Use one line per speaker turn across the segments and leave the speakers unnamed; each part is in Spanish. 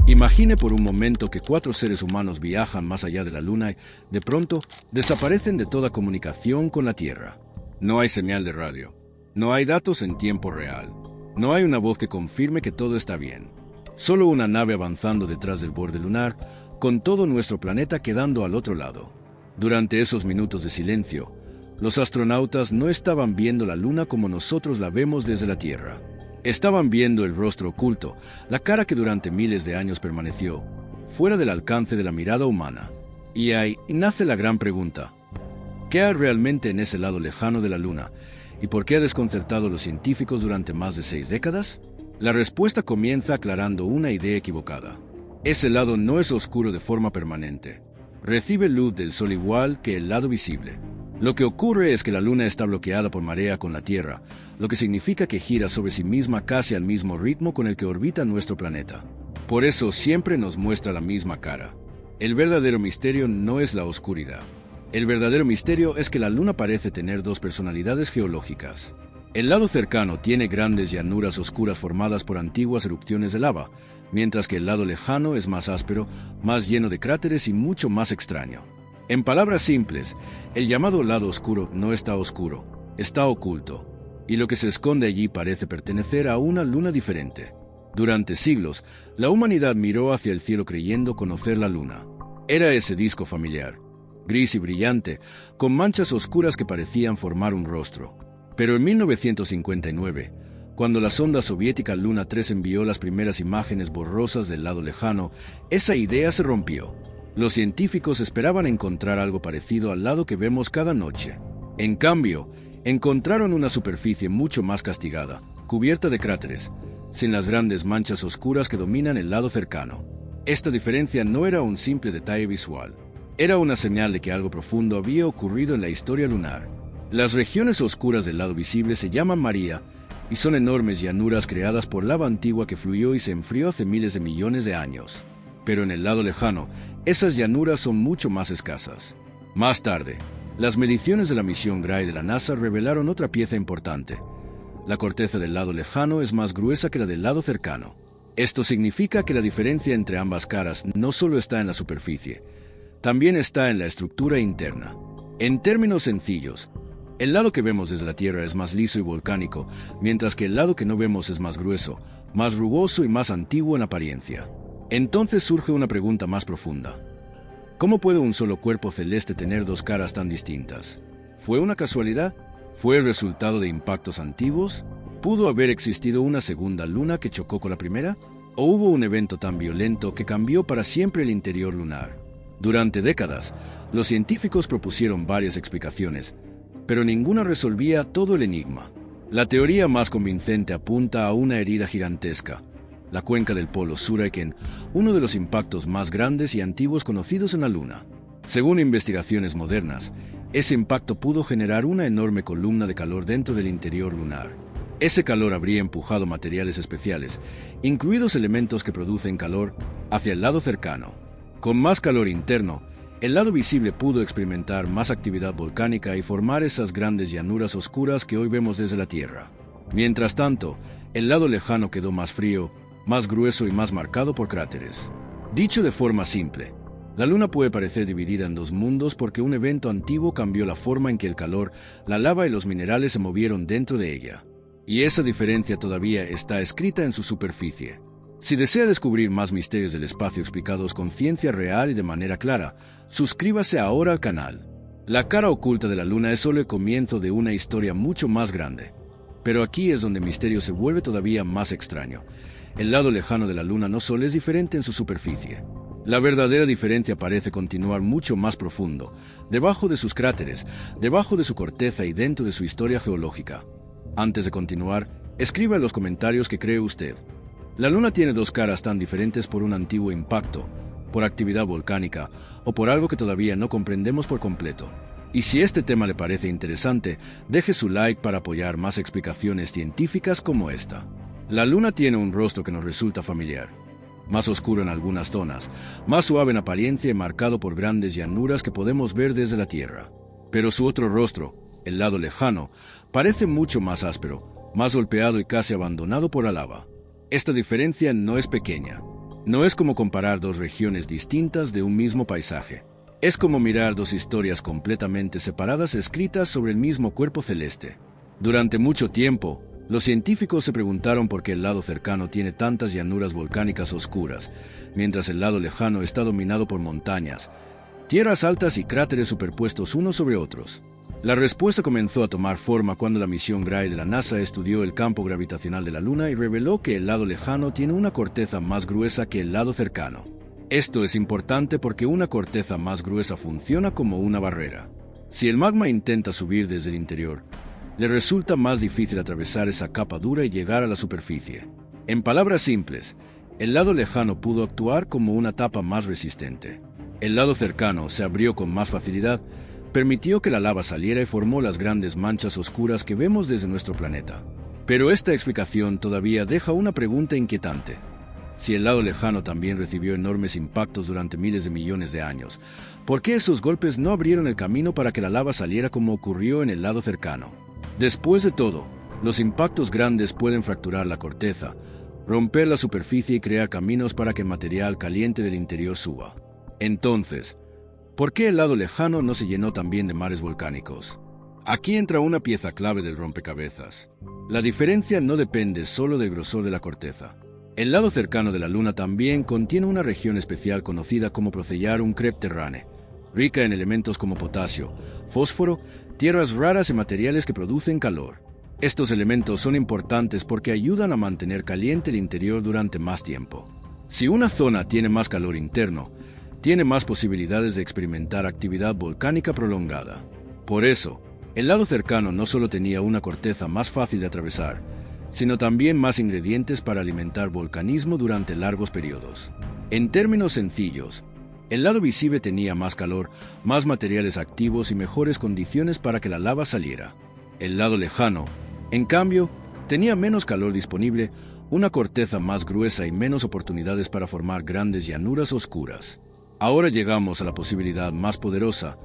Imagine por un momento que 4 seres humanos viajan más allá de la Luna y, de pronto, desaparecen de toda comunicación con la Tierra. No hay señal de radio. No hay datos en tiempo real. No hay una voz que confirme que todo está bien. Solo una nave avanzando detrás del borde lunar, con todo nuestro planeta quedando al otro lado. Durante esos minutos de silencio, los astronautas no estaban viendo la Luna como nosotros la vemos desde la Tierra. Estaban viendo el rostro oculto, la cara que durante miles de años permaneció fuera del alcance de la mirada humana. Y ahí nace la gran pregunta: ¿qué hay realmente en ese lado lejano de la Luna? ¿Y por qué ha desconcertado a los científicos durante más de 6 décadas? La respuesta comienza aclarando una idea equivocada. Ese lado no es oscuro de forma permanente. Recibe luz del Sol igual que el lado visible. Lo que ocurre es que la Luna está bloqueada por marea con la Tierra, lo que significa que gira sobre sí misma casi al mismo ritmo con el que orbita nuestro planeta. Por eso siempre nos muestra la misma cara. El verdadero misterio no es la oscuridad. El verdadero misterio es que la Luna parece tener 2 personalidades geológicas. El lado cercano tiene grandes llanuras oscuras formadas por antiguas erupciones de lava, mientras que el lado lejano es más áspero, más lleno de cráteres y mucho más extraño. En palabras simples, el llamado lado oscuro no está oscuro, está oculto, y lo que se esconde allí parece pertenecer a una luna diferente. Durante siglos, la humanidad miró hacia el cielo creyendo conocer la Luna. Era ese disco familiar, gris y brillante, con manchas oscuras que parecían formar un rostro. Pero en 1959, cuando la sonda soviética Luna 3 envió las primeras imágenes borrosas del lado lejano, esa idea se rompió. Los científicos esperaban encontrar algo parecido al lado que vemos cada noche. En cambio, encontraron una superficie mucho más castigada, cubierta de cráteres, sin las grandes manchas oscuras que dominan el lado cercano. Esta diferencia no era un simple detalle visual. Era una señal de que algo profundo había ocurrido en la historia lunar. Las regiones oscuras del lado visible se llaman María y son enormes llanuras creadas por lava antigua que fluyó y se enfrió hace miles de millones de años. Pero en el lado lejano, esas llanuras son mucho más escasas. Más tarde, las mediciones de la misión Gray de la NASA revelaron otra pieza importante. La corteza del lado lejano es más gruesa que la del lado cercano. Esto significa que la diferencia entre ambas caras no solo está en la superficie, también está en la estructura interna. En términos sencillos, el lado que vemos desde la Tierra es más liso y volcánico, mientras que el lado que no vemos es más grueso, más rugoso y más antiguo en apariencia. Entonces surge una pregunta más profunda. ¿Cómo puede un solo cuerpo celeste tener 2 caras tan distintas? ¿Fue una casualidad? ¿Fue el resultado de impactos antiguos? ¿Pudo haber existido una segunda luna que chocó con la primera? ¿O hubo un evento tan violento que cambió para siempre el interior lunar? Durante décadas, los científicos propusieron varias explicaciones, pero ninguna resolvía todo el enigma. La teoría más convincente apunta a una herida gigantesca, la cuenca del polo Suraiken, uno de los impactos más grandes y antiguos conocidos en la Luna. Según investigaciones modernas, ese impacto pudo generar una enorme columna de calor dentro del interior lunar. Ese calor habría empujado materiales especiales, incluidos elementos que producen calor, hacia el lado cercano. Con más calor interno, el lado visible pudo experimentar más actividad volcánica y formar esas grandes llanuras oscuras que hoy vemos desde la Tierra. Mientras tanto, el lado lejano quedó más frío, más grueso y más marcado por cráteres. Dicho de forma simple, la Luna puede parecer dividida en 2 mundos porque un evento antiguo cambió la forma en que el calor, la lava y los minerales se movieron dentro de ella. Y esa diferencia todavía está escrita en su superficie. Si desea descubrir más misterios del espacio explicados con ciencia real y de manera clara, suscríbase ahora al canal. La cara oculta de la Luna es solo el comienzo de una historia mucho más grande. Pero aquí es donde el misterio se vuelve todavía más extraño. El lado lejano de la Luna no solo es diferente en su superficie. La verdadera diferencia parece continuar mucho más profundo, debajo de sus cráteres, debajo de su corteza y dentro de su historia geológica. Antes de continuar, escriba en los comentarios qué cree usted. La Luna tiene 2 caras tan diferentes por un antiguo impacto, por actividad volcánica o por algo que todavía no comprendemos por completo. Y si este tema le parece interesante, deje su like para apoyar más explicaciones científicas como esta. La Luna tiene un rostro que nos resulta familiar. Más oscuro en algunas zonas, más suave en apariencia y marcado por grandes llanuras que podemos ver desde la Tierra. Pero su otro rostro, el lado lejano, parece mucho más áspero, más golpeado y casi abandonado por la lava. Esta diferencia no es pequeña. No es como comparar dos regiones distintas de un mismo paisaje. Es como mirar dos historias completamente separadas escritas sobre el mismo cuerpo celeste. Durante mucho tiempo, los científicos se preguntaron por qué el lado cercano tiene tantas llanuras volcánicas oscuras, mientras el lado lejano está dominado por montañas, tierras altas y cráteres superpuestos unos sobre otros. La respuesta comenzó a tomar forma cuando la misión Gray de la NASA estudió el campo gravitacional de la Luna y reveló que el lado lejano tiene una corteza más gruesa que el lado cercano. Esto es importante porque una corteza más gruesa funciona como una barrera. Si el magma intenta subir desde el interior, le resulta más difícil atravesar esa capa dura y llegar a la superficie. En palabras simples, el lado lejano pudo actuar como una tapa más resistente. El lado cercano se abrió con más facilidad, permitió que la lava saliera y formó las grandes manchas oscuras que vemos desde nuestro planeta. Pero esta explicación todavía deja una pregunta inquietante. Si el lado lejano también recibió enormes impactos durante miles de millones de años, ¿por qué esos golpes no abrieron el camino para que la lava saliera como ocurrió en el lado cercano? Después de todo, los impactos grandes pueden fracturar la corteza, romper la superficie y crear caminos para que material caliente del interior suba. Entonces, ¿por qué el lado lejano no se llenó también de mares volcánicos? Aquí entra una pieza clave del rompecabezas. La diferencia no depende solo del grosor de la corteza. El lado cercano de la Luna también contiene una región especial conocida como Procellarum Crypterrane, rica en elementos como potasio, fósforo, tierras raras y materiales que producen calor. Estos elementos son importantes porque ayudan a mantener caliente el interior durante más tiempo. Si una zona tiene más calor interno, tiene más posibilidades de experimentar actividad volcánica prolongada. Por eso, el lado cercano no solo tenía una corteza más fácil de atravesar, sino también más ingredientes para alimentar volcanismo durante largos periodos. En términos sencillos, el lado visible tenía más calor, más materiales activos y mejores condiciones para que la lava saliera. El lado lejano, en cambio, tenía menos calor disponible, una corteza más gruesa y menos oportunidades para formar grandes llanuras oscuras. Ahora llegamos a la posibilidad más poderosa.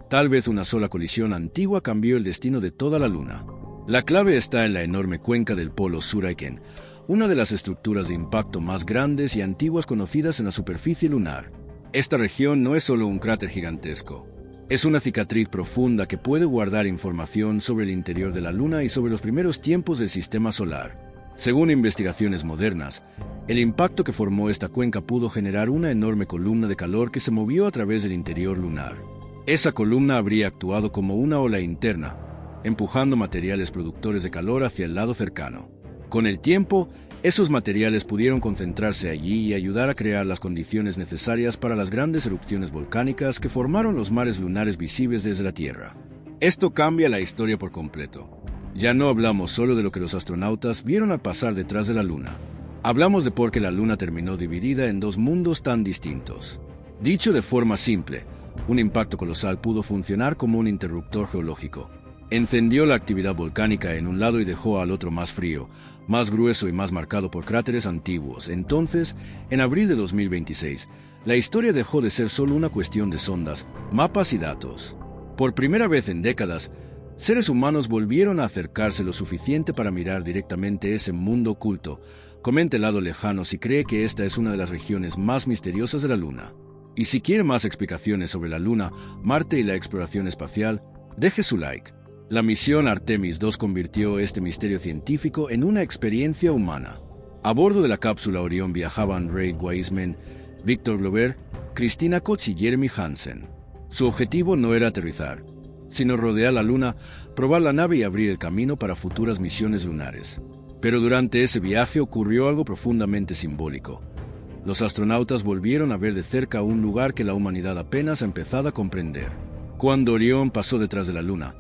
Tal vez una sola colisión antigua cambió el destino de toda la Luna. La clave está en la enorme cuenca del polo Suraiken, una de las estructuras de impacto más grandes y antiguas conocidas en la superficie lunar. Esta región no es solo un cráter gigantesco. Es una cicatriz profunda que puede guardar información sobre el interior de la Luna y sobre los primeros tiempos del sistema solar. Según investigaciones modernas, el impacto que formó esta cuenca pudo generar una enorme columna de calor que se movió a través del interior lunar. Esa columna habría actuado como una ola interna, empujando materiales productores de calor hacia el lado cercano. Con el tiempo, esos materiales pudieron concentrarse allí y ayudar a crear las condiciones necesarias para las grandes erupciones volcánicas que formaron los mares lunares visibles desde la Tierra. Esto cambia la historia por completo. Ya no hablamos solo de lo que los astronautas vieron al pasar detrás de la Luna. Hablamos de por qué la Luna terminó dividida en dos mundos tan distintos. Dicho de forma simple, un impacto colosal pudo funcionar como un interruptor geológico. Encendió la actividad volcánica en un lado y dejó al otro más frío, más grueso y más marcado por cráteres antiguos. Entonces, en abril de 2026, la historia dejó de ser solo una cuestión de sondas, mapas y datos. Por primera vez en décadas, seres humanos volvieron a acercarse lo suficiente para mirar directamente ese mundo oculto. Comente el lado lejano si cree que esta es una de las regiones más misteriosas de la Luna. Y si quiere más explicaciones sobre la Luna, Marte y la exploración espacial, deje su like. La misión Artemis II convirtió este misterio científico en una experiencia humana. A bordo de la cápsula Orión viajaban Reid Wiseman, Victor Glover, Christina Koch y Jeremy Hansen. Su objetivo no era aterrizar, sino rodear la Luna, probar la nave y abrir el camino para futuras misiones lunares. Pero durante ese viaje ocurrió algo profundamente simbólico. Los astronautas volvieron a ver de cerca un lugar que la humanidad apenas ha empezado a comprender. Cuando Orión pasó detrás de la Luna,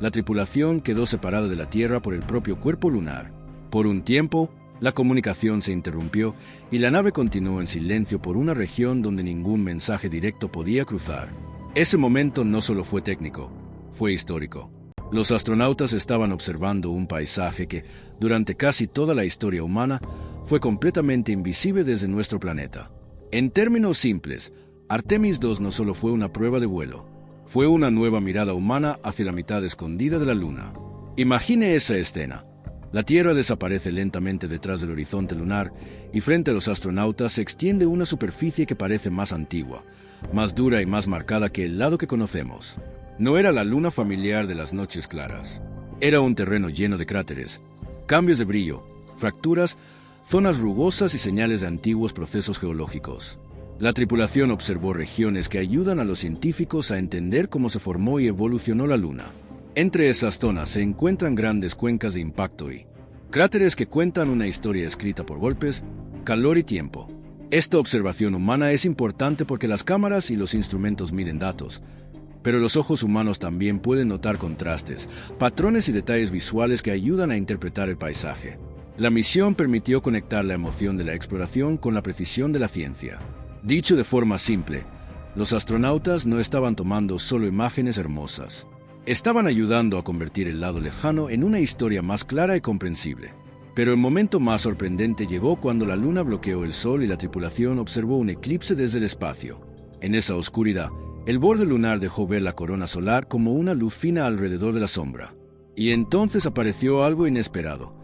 la tripulación quedó separada de la Tierra por el propio cuerpo lunar. Por un tiempo, la comunicación se interrumpió y la nave continuó en silencio por una región donde ningún mensaje directo podía cruzar. Ese momento no solo fue técnico, fue histórico. Los astronautas estaban observando un paisaje que, durante casi toda la historia humana, fue completamente invisible desde nuestro planeta. En términos simples, Artemis II no solo fue una prueba de vuelo, fue una nueva mirada humana hacia la mitad escondida de la Luna. Imagine esa escena. La Tierra desaparece lentamente detrás del horizonte lunar y frente a los astronautas se extiende una superficie que parece más antigua, más dura y más marcada que el lado que conocemos. No era la luna familiar de las noches claras. Era un terreno lleno de cráteres, cambios de brillo, fracturas, zonas rugosas y señales de antiguos procesos geológicos. La tripulación observó regiones que ayudan a los científicos a entender cómo se formó y evolucionó la Luna. Entre esas zonas se encuentran grandes cuencas de impacto y cráteres que cuentan una historia escrita por golpes, calor y tiempo. Esta observación humana es importante porque las cámaras y los instrumentos miden datos, pero los ojos humanos también pueden notar contrastes, patrones y detalles visuales que ayudan a interpretar el paisaje. La misión permitió conectar la emoción de la exploración con la precisión de la ciencia. Dicho de forma simple, los astronautas no estaban tomando solo imágenes hermosas. Estaban ayudando a convertir el lado lejano en una historia más clara y comprensible. Pero el momento más sorprendente llegó cuando la Luna bloqueó el Sol y la tripulación observó un eclipse desde el espacio. En esa oscuridad, el borde lunar dejó ver la corona solar como una luz fina alrededor de la sombra. Y entonces apareció algo inesperado: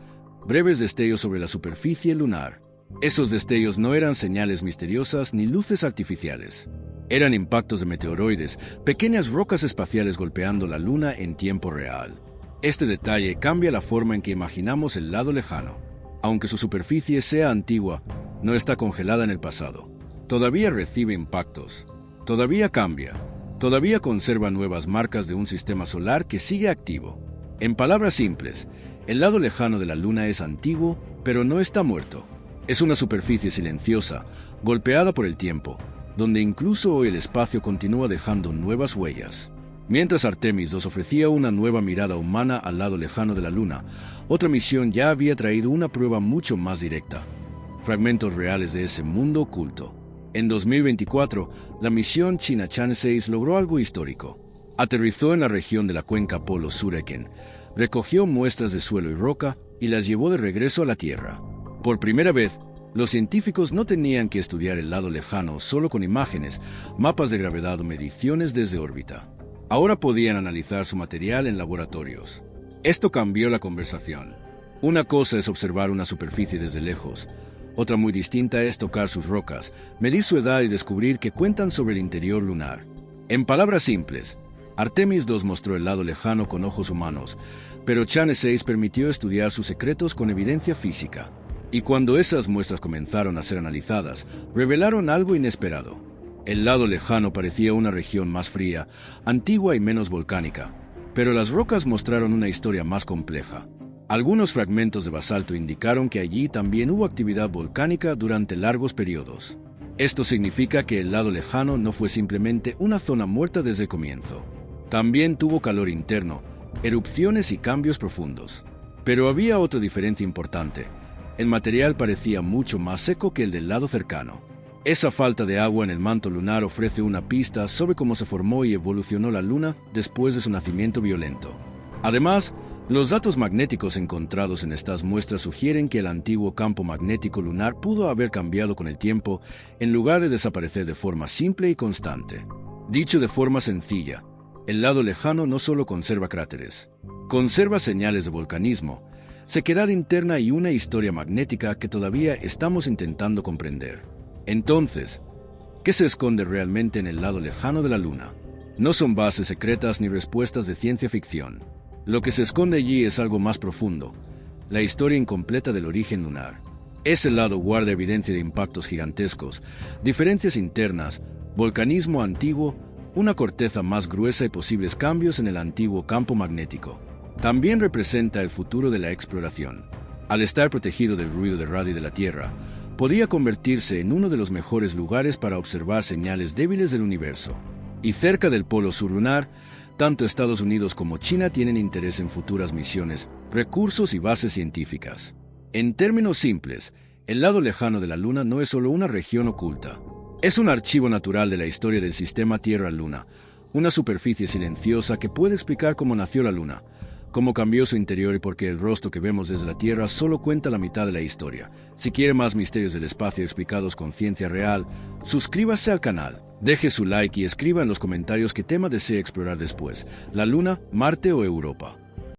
breves destellos sobre la superficie lunar. Esos destellos no eran señales misteriosas ni luces artificiales. Eran impactos de meteoroides, pequeñas rocas espaciales golpeando la Luna en tiempo real. Este detalle cambia la forma en que imaginamos el lado lejano. Aunque su superficie sea antigua, no está congelada en el pasado. Todavía recibe impactos. Todavía cambia. Todavía conserva nuevas marcas de un sistema solar que sigue activo. En palabras simples, el lado lejano de la Luna es antiguo, pero no está muerto. Es una superficie silenciosa, golpeada por el tiempo, donde incluso hoy el espacio continúa dejando nuevas huellas. Mientras Artemis nos ofrecía una nueva mirada humana al lado lejano de la Luna, otra misión ya había traído una prueba mucho más directa: fragmentos reales de ese mundo oculto. En 2024, la misión china Chang'e 6 logró algo histórico. Aterrizó en la región de la cuenca Polo Sureken, recogió muestras de suelo y roca y las llevó de regreso a la Tierra. Por primera vez, los científicos no tenían que estudiar el lado lejano solo con imágenes, mapas de gravedad o mediciones desde órbita. Ahora podían analizar su material en laboratorios. Esto cambió la conversación. Una cosa es observar una superficie desde lejos. Otra muy distinta es tocar sus rocas, medir su edad y descubrir que cuentan sobre el interior lunar. En palabras simples, Artemis 2 mostró el lado lejano con ojos humanos, pero Chang'e 6 permitió estudiar sus secretos con evidencia física. Y cuando esas muestras comenzaron a ser analizadas, revelaron algo inesperado. El lado lejano parecía una región más fría, antigua y menos volcánica, pero las rocas mostraron una historia más compleja. Algunos fragmentos de basalto indicaron que allí también hubo actividad volcánica durante largos periodos. Esto significa que el lado lejano no fue simplemente una zona muerta desde el comienzo. También tuvo calor interno, erupciones y cambios profundos. Pero había otra diferencia importante: el material parecía mucho más seco que el del lado cercano. Esa falta de agua en el manto lunar ofrece una pista sobre cómo se formó y evolucionó la Luna después de su nacimiento violento. Además, los datos magnéticos encontrados en estas muestras sugieren que el antiguo campo magnético lunar pudo haber cambiado con el tiempo en lugar de desaparecer de forma simple y constante. Dicho de forma sencilla, el lado lejano no solo conserva cráteres, conserva señales de volcanismo, sequedad interna y una historia magnética que todavía estamos intentando comprender. Entonces, ¿qué se esconde realmente en el lado lejano de la Luna? No son bases secretas ni respuestas de ciencia ficción. Lo que se esconde allí es algo más profundo: la historia incompleta del origen lunar. Ese lado guarda evidencia de impactos gigantescos, diferencias internas, volcanismo antiguo, una corteza más gruesa y posibles cambios en el antiguo campo magnético. También representa el futuro de la exploración. Al estar protegido del ruido de radio de la Tierra, podía convertirse en uno de los mejores lugares para observar señales débiles del universo. Y cerca del polo sur lunar, tanto Estados Unidos como China tienen interés en futuras misiones, recursos y bases científicas. En términos simples, el lado lejano de la Luna no es solo una región oculta. Es un archivo natural de la historia del sistema Tierra-Luna, una superficie silenciosa que puede explicar cómo nació la Luna, cómo cambió su interior y por qué el rostro que vemos desde la Tierra solo cuenta la mitad de la historia. Si quiere más misterios del espacio explicados con ciencia real, suscríbase al canal, deje su like y escriba en los comentarios qué tema desea explorar después: la Luna, Marte o Europa.